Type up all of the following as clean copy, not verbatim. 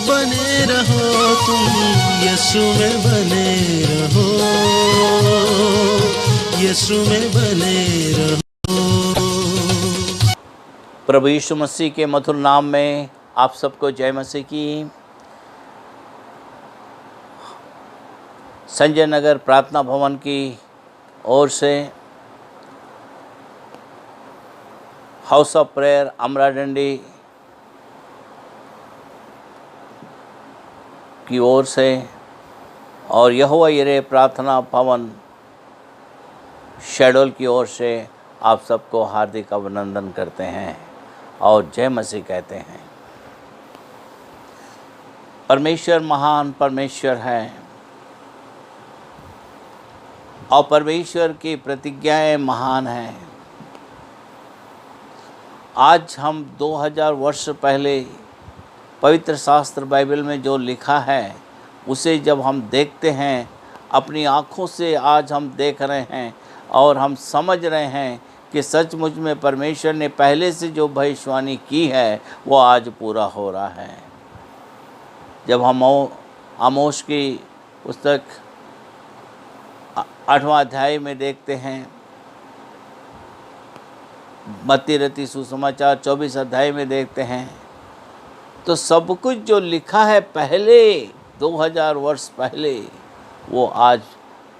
बने रहो तुम यीशु में बने रहो, यीशु में बने रहो। प्रभु यीशु मसीह के मधुर नाम में आप सबको जय मसीह की। संजय नगर प्रार्थना भवन की ओर से हाउस ऑफ प्रेयर अमराडंडी की ओर से और यहोवा यिरे प्रार्थना भवन शेडोल की ओर से आप सबको हार्दिक अभिनंदन करते हैं और जय मसीह कहते हैं। परमेश्वर महान परमेश्वर है और परमेश्वर की प्रतिज्ञाएं महान हैं। आज हम 2000 वर्ष पहले पवित्र शास्त्र बाइबल में जो लिखा है उसे जब हम देखते हैं, अपनी आँखों से आज हम देख रहे हैं और हम समझ रहे हैं कि सचमुच में परमेश्वर ने पहले से जो भविष्यवाणी की है वो आज पूरा हो रहा है। जब हम आमोस की पुस्तक 8वां अध्याय में देखते हैं, मत्ती रची सुसमाचार 24 अध्याय में देखते हैं, तो सब कुछ जो लिखा है पहले 2000 वर्ष पहले वो आज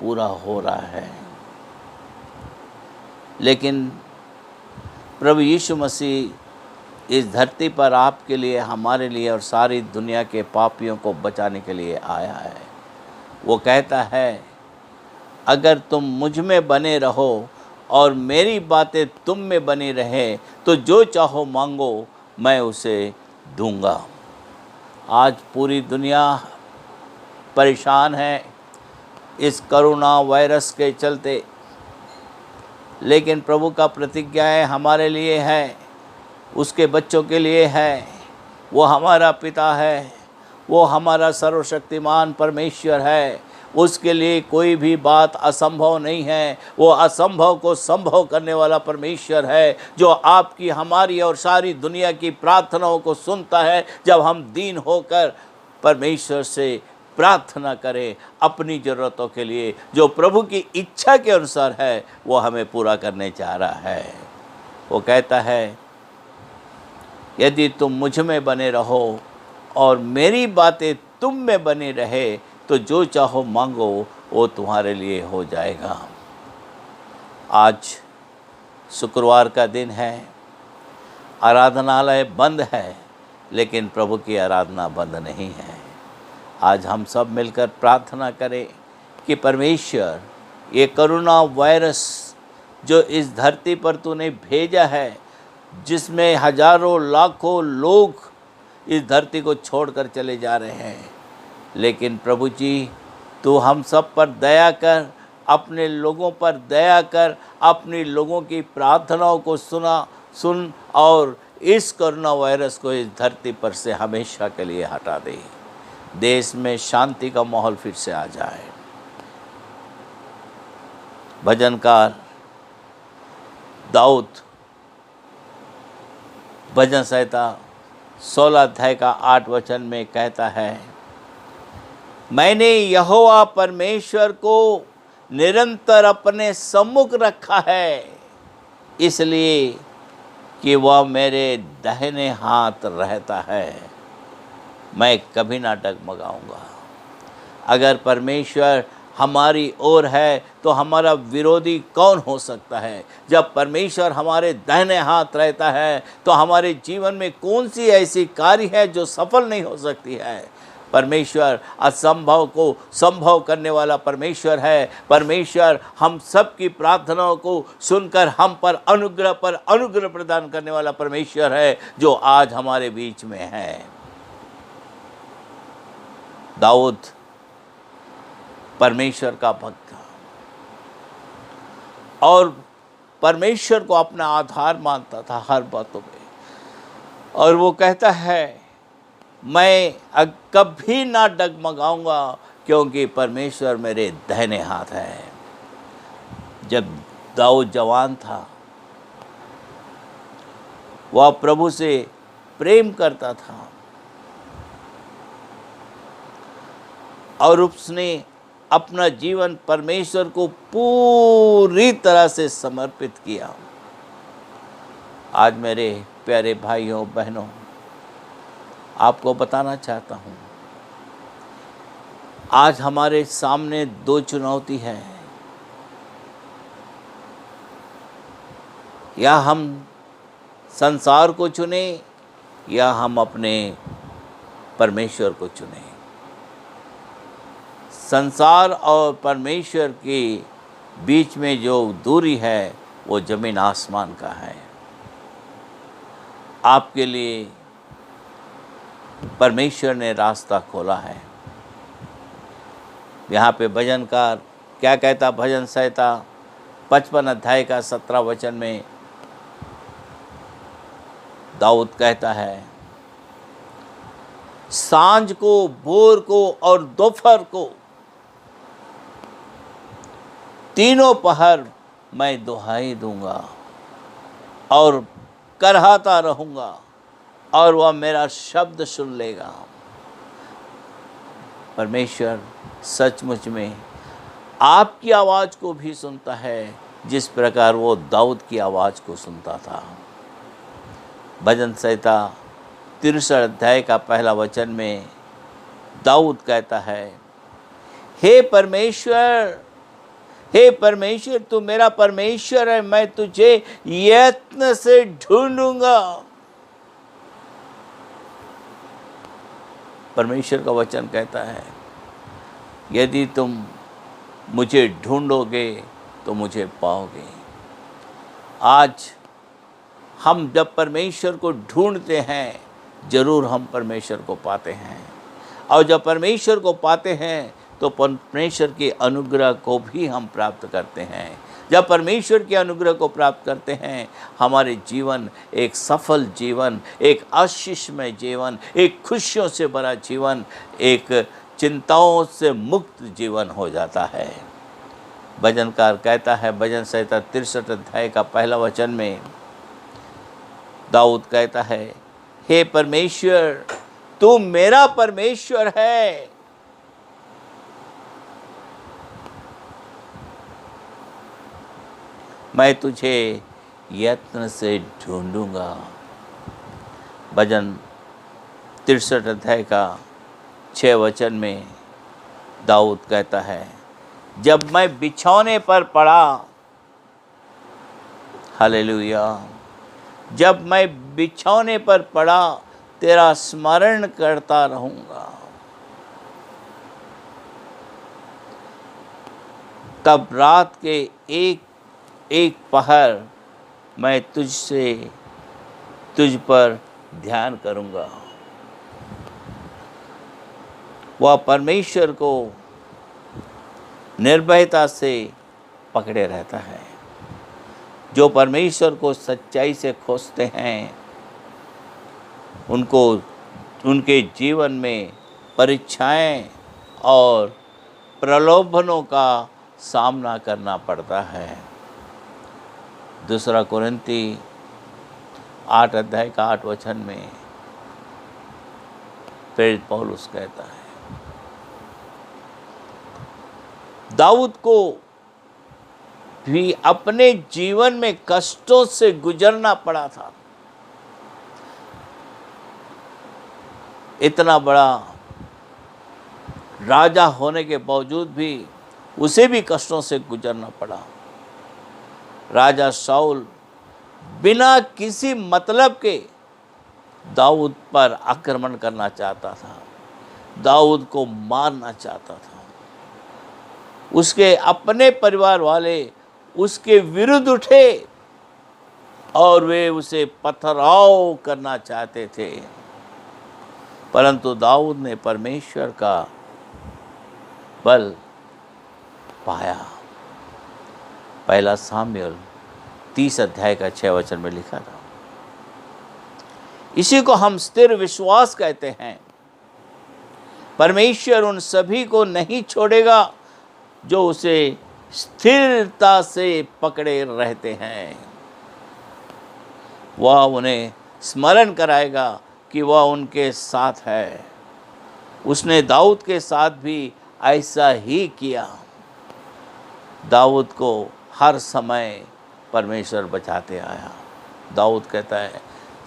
पूरा हो रहा है। लेकिन प्रभु यीशु मसीह इस धरती पर आपके लिए, हमारे लिए और सारी दुनिया के पापियों को बचाने के लिए आया है। वो कहता है, अगर तुम मुझ में बने रहो और मेरी बातें तुम में बनी रहे तो जो चाहो मांगो मैं उसे दूंगा। आज पूरी दुनिया परेशान है इस कोरोना वायरस के चलते, लेकिन प्रभु का प्रतिज्ञाएं हमारे लिए है, उसके बच्चों के लिए है। वो हमारा पिता है, वो हमारा सर्वशक्तिमान परमेश्वर है। उसके लिए कोई भी बात असंभव नहीं है। वो असंभव को संभव करने वाला परमेश्वर है, जो आपकी, हमारी और सारी दुनिया की प्रार्थनाओं को सुनता है। जब हम दीन होकर परमेश्वर से प्रार्थना करें अपनी ज़रूरतों के लिए, जो प्रभु की इच्छा के अनुसार है, वो हमें पूरा करने चाह रहा है। वो कहता है, यदि तुम मुझ में बने रहो और मेरी बातें तुम में बनी रहे तो जो चाहो मांगो वो तुम्हारे लिए हो जाएगा। आज शुक्रवार का दिन है, आराधनालय बंद है, लेकिन प्रभु की आराधना बंद नहीं है। आज हम सब मिलकर प्रार्थना करें कि परमेश्वर, ये कोरोना वायरस जो इस धरती पर तूने भेजा है, जिसमें हजारों लाखों लोग इस धरती को छोड़कर चले जा रहे हैं, लेकिन प्रभु जी तू हम सब पर दया कर, अपने लोगों पर दया कर, अपने लोगों की प्रार्थनाओं को सुन और इस कोरोना वायरस को इस धरती पर से हमेशा के लिए हटा दे। देश में शांति का माहौल फिर से आ जाए। भजनकार दाऊद भजन संहिता 16 अध्याय का 8 वचन में कहता है, मैंने यहोवा परमेश्वर को निरंतर अपने सम्मुख रखा है, इसलिए कि वह मेरे दाहिने हाथ रहता है, मैं कभी ना डगमगाऊंगा। अगर परमेश्वर हमारी ओर है तो हमारा विरोधी कौन हो सकता है। जब परमेश्वर हमारे दाहिने हाथ रहता है तो हमारे जीवन में कौन सी ऐसी कार्य है जो सफल नहीं हो सकती है। परमेश्वर असंभव को संभव करने वाला परमेश्वर है। परमेश्वर हम सब की प्रार्थनाओं को सुनकर हम पर अनुग्रह प्रदान करने वाला परमेश्वर है, जो आज हमारे बीच में है। दाऊद परमेश्वर का भक्त था और परमेश्वर को अपना आधार मानता था हर बातों में, और वो कहता है, मैं कभी ना डगमगाऊंगा क्योंकि परमेश्वर मेरे दाहिने हाथ है। जब दाऊद जवान था, वह प्रभु से प्रेम करता था, और उसने अपना जीवन परमेश्वर को पूरी तरह से समर्पित किया। आज मेरे प्यारे भाइयों बहनों, आपको बताना चाहता हूँ, आज हमारे सामने दो चुनौती है। या हम संसार को चुने या हम अपने परमेश्वर को चुने। संसार और परमेश्वर के बीच में जो दूरी है वो जमीन आसमान का है। आपके लिए परमेश्वर ने रास्ता खोला है। यहाँ पे भजनकार क्या कहता, भजन संहिता 55 अध्याय का 17 वचन में दाऊद कहता है, सांझ को, भोर को और दोपहर को तीनों पहर मैं दुहाई दूंगा और करहाता रहूंगा और वह मेरा शब्द सुन लेगा। परमेश्वर सचमुच में आपकी आवाज़ को भी सुनता है, जिस प्रकार वो दाऊद की आवाज़ को सुनता था। भजन संहिता 63 अध्याय का पहला वचन में दाऊद कहता है, हे परमेश्वर, हे परमेश्वर, तू मेरा परमेश्वर है, मैं तुझे यत्न से ढूंढूंगा। परमेश्वर का वचन कहता है, यदि तुम मुझे ढूंढोगे तो मुझे पाओगे। आज हम जब परमेश्वर को ढूंढते हैं, जरूर हम परमेश्वर को पाते हैं। और जब परमेश्वर को पाते हैं तो परमेश्वर के अनुग्रह को भी हम प्राप्त करते हैं। जब परमेश्वर के अनुग्रह को प्राप्त करते हैं, हमारे जीवन एक सफल जीवन, एक आशीषमय जीवन, एक खुशियों से भरा जीवन, एक चिंताओं से मुक्त जीवन हो जाता है। भजनकार कहता है, भजन संहिता 63 अध्याय का पहला वचन में दाऊद कहता है, हे परमेश्वर, तू मेरा परमेश्वर है। मैं तुझे यत्न से ढूंढूंगा। भजन 63 अध्याय का 6 वचन में दाऊद कहता है, जब मैं बिछौने पर पड़ा, हालेलुया, जब मैं बिछौने पर पड़ा तेरा स्मरण करता रहूंगा। तब रात के एक पहर मैं तुझ पर ध्यान करूंगा। वह परमेश्वर को निर्भयता से पकड़े रहता है। जो परमेश्वर को सच्चाई से खोजते हैं, उनको उनके जीवन में परीक्षाएं और प्रलोभनों का सामना करना पड़ता है। दूसरा कुरिन्ती 8 अध्याय का 8 वचन में प्रेरित पौलुस कहता है, दाऊद को भी अपने जीवन में कष्टों से गुजरना पड़ा था। इतना बड़ा राजा होने के बावजूद भी उसे भी कष्टों से गुजरना पड़ा। राजा शाऊल बिना किसी मतलब के दाऊद पर आक्रमण करना चाहता था, दाऊद को मारना चाहता था। उसके अपने परिवार वाले उसके विरुद्ध उठे और वे उसे पथराव करना चाहते थे, परंतु दाऊद ने परमेश्वर का बल पाया। पहला सामुएल 30 अध्याय का 6 वचन में लिखा था। इसी को हम स्थिर विश्वास कहते हैं। परमेश्वर उन सभी को नहीं छोड़ेगा जो उसे स्थिरता से पकड़े रहते हैं। वह उन्हें स्मरण कराएगा कि वह उनके साथ है। उसने दाऊद के साथ भी ऐसा ही किया। दाऊद को हर समय परमेश्वर बचाते आया। दाऊद कहता है,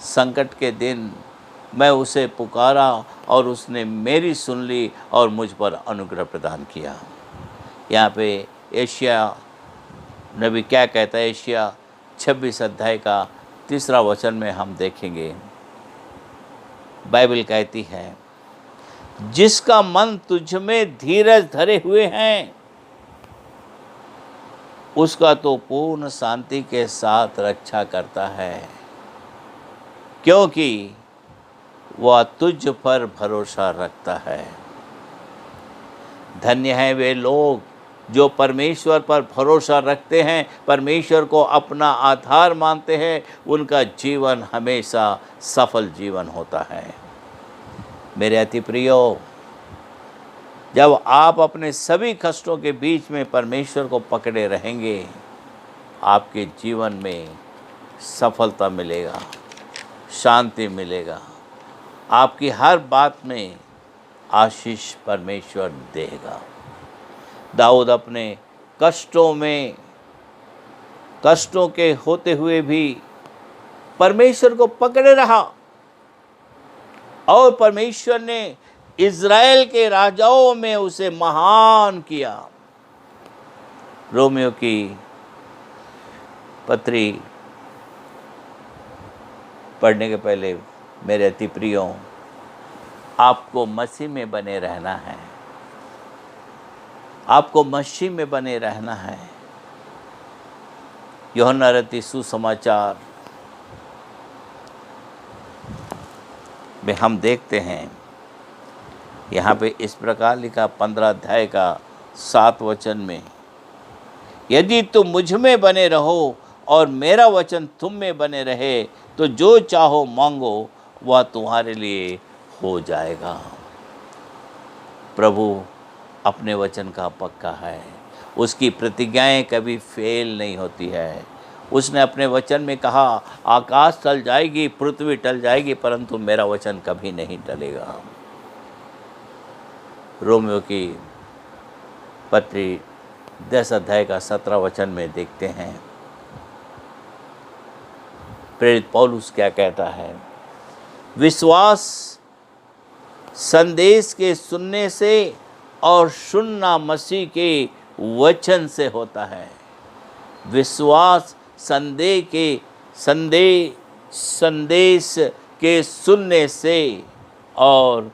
संकट के दिन मैं उसे पुकारा और उसने मेरी सुन ली और मुझ पर अनुग्रह प्रदान किया। यहाँ पे एशिया नबी क्या कहता है, एशिया 26 अध्याय का 3 वचन में हम देखेंगे। बाइबल कहती है, जिसका मन तुझ में धीरज धरे हुए हैं उसका तो पूर्ण शांति के साथ रक्षा करता है, क्योंकि वह तुझ पर भरोसा रखता है। धन्य हैं वे लोग जो परमेश्वर पर भरोसा रखते हैं, परमेश्वर को अपना आधार मानते हैं, उनका जीवन हमेशा सफल जीवन होता है। मेरे अति प्रियो, जब आप अपने सभी कष्टों के बीच में परमेश्वर को पकड़े रहेंगे, आपके जीवन में सफलता मिलेगा, शांति मिलेगा, आपकी हर बात में आशीष परमेश्वर देगा। दाऊद अपने कष्टों के होते हुए भी परमेश्वर को पकड़े रहा और परमेश्वर ने इज़राइल के राजाओं में उसे महान किया। रोमियो की पत्री पढ़ने के पहले मेरे अति प्रियों, आपको मसीह में बने रहना है, आपको मसीह में बने रहना है। यूहन्ना रचित सुसमाचार में हम देखते हैं, यहाँ पे इस प्रकार लिखा 15 अध्याय का 7 वचन में, यदि तुम मुझ में बने रहो और मेरा वचन तुम में बने रहे तो जो चाहो मांगो वह तुम्हारे लिए हो जाएगा। प्रभु अपने वचन का पक्का है, उसकी प्रतिज्ञाएं कभी फेल नहीं होती है। उसने अपने वचन में कहा, आकाश टल जाएगी, पृथ्वी टल जाएगी, परंतु मेरा वचन कभी नहीं टलेगा। रोमियो की पत्री 10 अध्याय का 17 वचन में देखते हैं, प्रेरित पौलुस क्या कहता है, विश्वास संदेश के सुनने से और सुनना मसीह के वचन से होता है। विश्वास संदेश के सुनने से और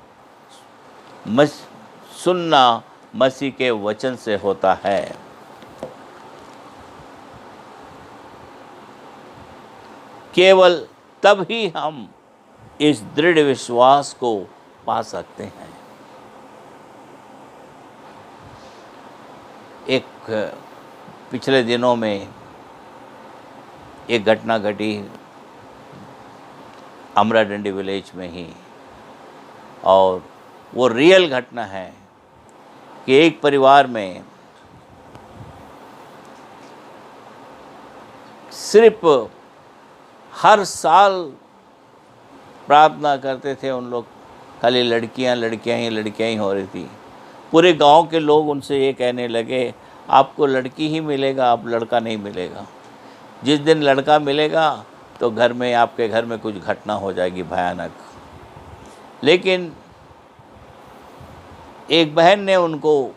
सुनना मसीह के वचन से होता है। केवल तब ही हम इस दृढ़ विश्वास को पा सकते हैं। एक पिछले दिनों में एक घटना घटी अमराडंडी विलेज में ही, और वो रियल घटना है कि एक परिवार में सिर्फ हर साल प्रार्थना करते थे उन लोग, खाली लड़कियां ही हो रही थी। पूरे गांव के लोग उनसे ये कहने लगे, आपको लड़की ही मिलेगा, आप लड़का नहीं मिलेगा। जिस दिन लड़का मिलेगा तो घर में, आपके घर में कुछ घटना हो जाएगी भयानक। लेकिन एक बहन ने उनको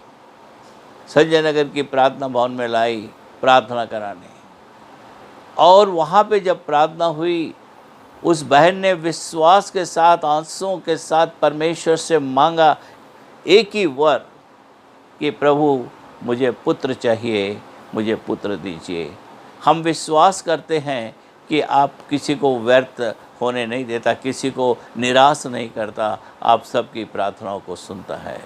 संजय नगर की प्रार्थना भवन में लाई प्रार्थना कराने, और वहाँ पे जब प्रार्थना हुई, उस बहन ने विश्वास के साथ, आंसुओं के साथ परमेश्वर से मांगा एक ही वर कि प्रभु मुझे पुत्र चाहिए, मुझे पुत्र दीजिए। हम विश्वास करते हैं कि आप किसी को व्यर्थ होने नहीं देता, किसी को निराश नहीं करता, आप सबकी प्रार्थनाओं को सुनता है।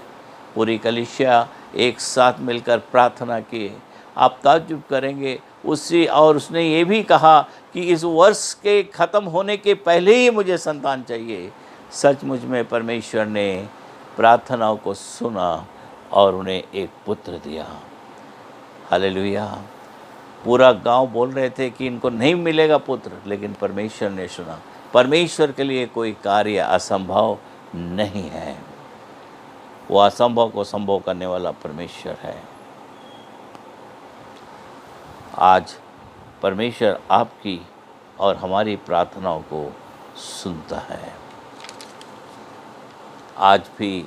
पूरी कलीसिया एक साथ मिलकर प्रार्थना की, आप ताज्जुब करेंगे। और उसने ये भी कहा कि इस वर्ष के ख़त्म होने के पहले ही मुझे संतान चाहिए। सचमुच में परमेश्वर ने प्रार्थनाओं को सुना और उन्हें एक पुत्र दिया। हालेलुया। पूरा गांव बोल रहे थे कि इनको नहीं मिलेगा पुत्र, लेकिन परमेश्वर ने सुना। परमेश्वर के लिए कोई कार्य असंभव नहीं है। वो असंभव को संभव करने वाला परमेश्वर है। आज परमेश्वर आपकी और हमारी प्रार्थनाओं को सुनता है। आज भी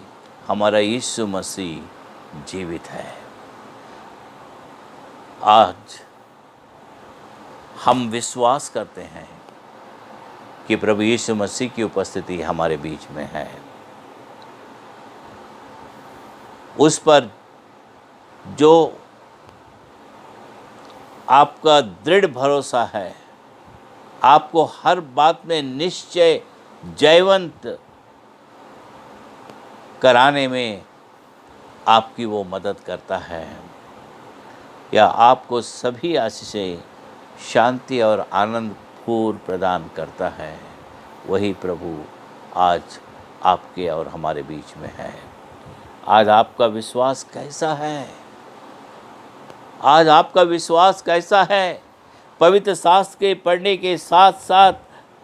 हमारा यीशु मसीह जीवित है। आज हम विश्वास करते हैं कि प्रभु यीशु मसीह की उपस्थिति हमारे बीच में है। उस पर जो आपका दृढ़ भरोसा है, आपको हर बात में निश्चय जयवंत कराने में आपकी वो मदद करता है, या आपको सभी आशीषें, शांति और आनंद पूर्ण प्रदान करता है, वही प्रभु आज आपके और हमारे बीच में है। आज आपका विश्वास कैसा है? आज आपका विश्वास कैसा है? पवित्र शास्त्र के पढ़ने के साथ साथ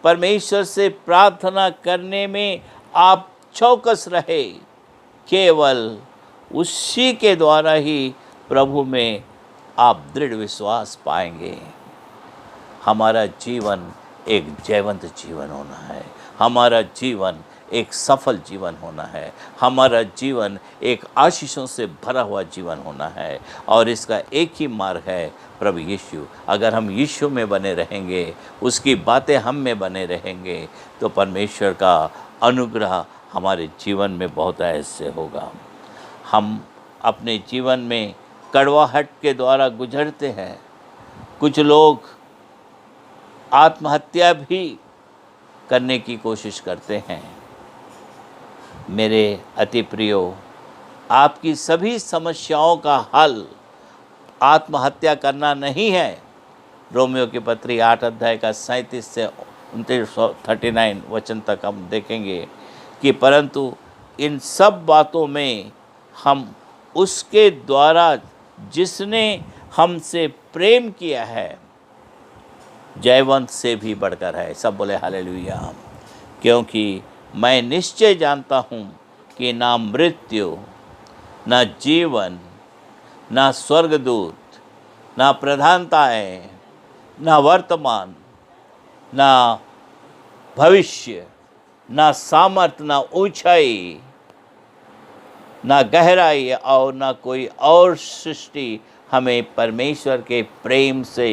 परमेश्वर से प्रार्थना करने में आप चौकस रहे। केवल उसी के द्वारा ही प्रभु में आप दृढ़ विश्वास पाएंगे। हमारा जीवन एक जयवंत जीवन होना है। हमारा जीवन एक सफल जीवन होना है। हमारा जीवन एक आशीषों से भरा हुआ जीवन होना है, और इसका एक ही मार्ग है प्रभु यीशु। अगर हम यीशु में बने रहेंगे, उसकी बातें हम में बने रहेंगे, तो परमेश्वर का अनुग्रह हमारे जीवन में बहुत ऐसे होगा। हम अपने जीवन में कड़वाहट के द्वारा गुजरते हैं। कुछ लोग आत्महत्या भी करने की कोशिश करते हैं। मेरे अति प्रियो, आपकी सभी समस्याओं का हल आत्महत्या करना नहीं है। रोमियो की पत्री 8 अध्याय का 37 से 39 वचन तक हम देखेंगे कि परंतु इन सब बातों में हम उसके द्वारा जिसने हमसे प्रेम किया है जयवंत से भी बढ़कर है। सब बोले हालेलुया। क्योंकि मैं निश्चय जानता हूँ कि ना मृत्यु, ना जीवन, ना स्वर्गदूत, ना प्रधानताएं, ना वर्तमान, ना भविष्य, ना सामर्थ, ना ऊंचाई, ना गहराई और ना कोई और सृष्टि हमें परमेश्वर के प्रेम से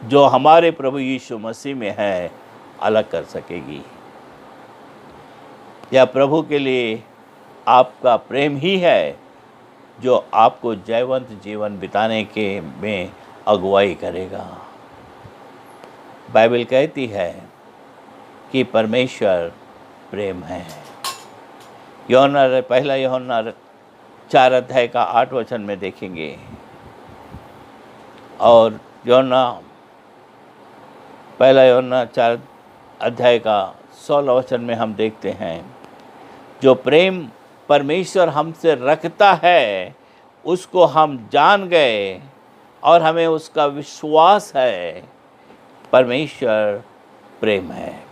जो हमारे प्रभु यीशु मसीह में है अलग कर सकेगी। यह प्रभु के लिए आपका प्रेम ही है जो आपको जयवंत जीवन बिताने के में अगुवाई करेगा। बाइबल कहती है कि परमेश्वर प्रेम है। पहला यूहन्ना 4 अध्याय का 8 वचन में देखेंगे, और पहला यूहन्ना 4 अध्याय का 16 वचन में हम देखते हैं, जो प्रेम परमेश्वर हमसे रखता है उसको हम जान गए और हमें उसका विश्वास है। परमेश्वर प्रेम है,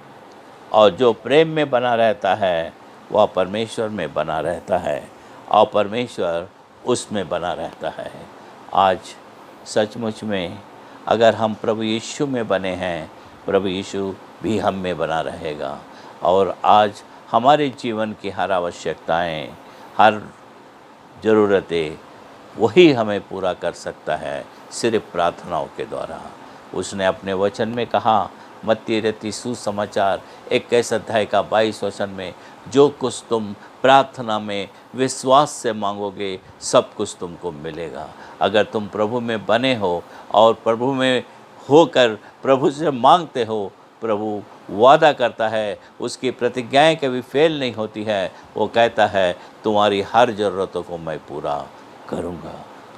और जो प्रेम में बना रहता है वह परमेश्वर में बना रहता है और परमेश्वर उसमें बना रहता है। आज सचमुच में अगर हम प्रभु यीशु में बने हैं, प्रभु यीशु भी हम में बना रहेगा, और आज हमारे जीवन की हर आवश्यकताएं, हर ज़रूरतें वही हमें पूरा कर सकता है सिर्फ प्रार्थनाओं के द्वारा। उसने अपने वचन में कहा, मत्ती रची सुसमाचार 21 अध्याय का 22 वचन में, जो कुछ तुम प्रार्थना में विश्वास से मांगोगे सब कुछ तुमको मिलेगा। अगर तुम प्रभु में बने हो और प्रभु में होकर प्रभु से मांगते हो, प्रभु वादा करता है, उसकी प्रतिज्ञाएं कभी फेल नहीं होती है। वो कहता है तुम्हारी हर ज़रूरतों को मैं पूरा करूँगा।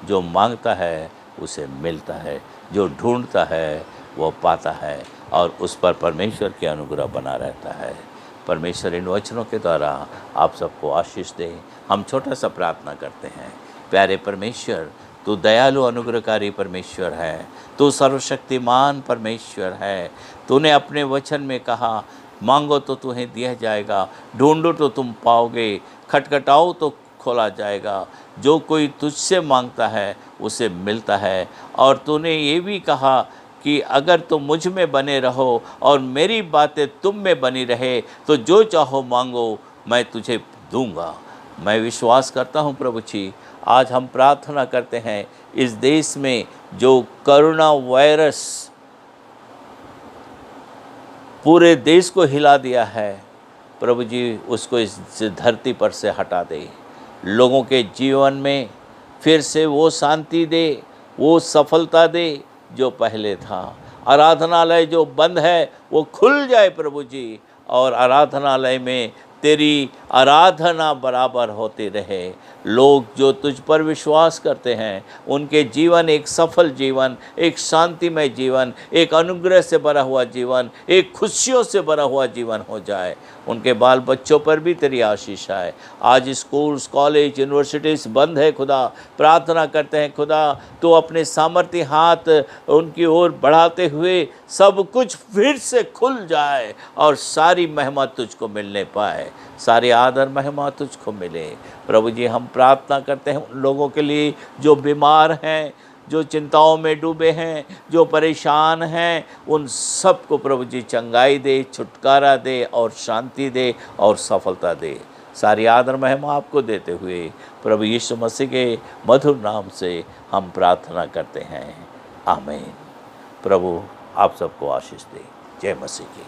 जो मांगता है उसे मिलता है, जो ढूंढता है वो पाता है, और उस पर परमेश्वर की अनुग्रह बना रहता है। परमेश्वर इन वचनों के द्वारा आप सबको आशीष दे। हम छोटा सा प्रार्थना करते हैं। प्यारे परमेश्वर, तू दयालु अनुग्रहकारी परमेश्वर है, तू सर्वशक्तिमान परमेश्वर है। तूने अपने वचन में कहा, मांगो तो तुम्हें दिया जाएगा, ढूंढो तो तुम पाओगे, खटखटाओ तो खोला जाएगा। जो कोई तुझसे मांगता है उसे मिलता है। और तूने ये भी कहा कि अगर तुम मुझ में बने रहो और मेरी बातें तुम में बनी रहे तो जो चाहो मांगो, मैं तुझे दूंगा। मैं विश्वास करता हूँ प्रभु जी, आज हम प्रार्थना करते हैं इस देश में जो कोरोना वायरस पूरे देश को हिला दिया है, प्रभु जी उसको इस धरती पर से हटा दे। लोगों के जीवन में फिर से वो शांति दे, वो सफलता दे जो पहले था। आराधनालय जो बंद है वो खुल जाए प्रभु जी, और आराधनालय में तेरी आराधना बराबर होती रहे। लोग जो तुझ पर विश्वास करते हैं उनके जीवन एक सफल जीवन, एक शांतिमय जीवन, एक अनुग्रह से भरा हुआ जीवन, एक खुशियों से भरा हुआ जीवन हो जाए। उनके बाल बच्चों पर भी तेरी आशीष आए। आज स्कूल्स, कॉलेज, यूनिवर्सिटीज़ बंद है खुदा, प्रार्थना करते हैं खुदा तो अपने सामर्थ्य हाथ उनकी ओर बढ़ाते हुए सब कुछ फिर से खुल जाए और सारी महिमा तुझको मिलने पाए, सारी आदर महिमा तुझको मिले। प्रभु जी हम प्रार्थना करते हैं उन लोगों के लिए जो बीमार हैं, जो चिंताओं में डूबे हैं, जो परेशान हैं, उन सब को प्रभु जी चंगाई दे, छुटकारा दे और शांति दे और सफलता दे। सारी आदर महिमा आपको देते हुए प्रभु यीशु मसीह के मधुर नाम से हम प्रार्थना करते हैं, आमीन। प्रभु आप सबको आशीष दे। जय मसीह की।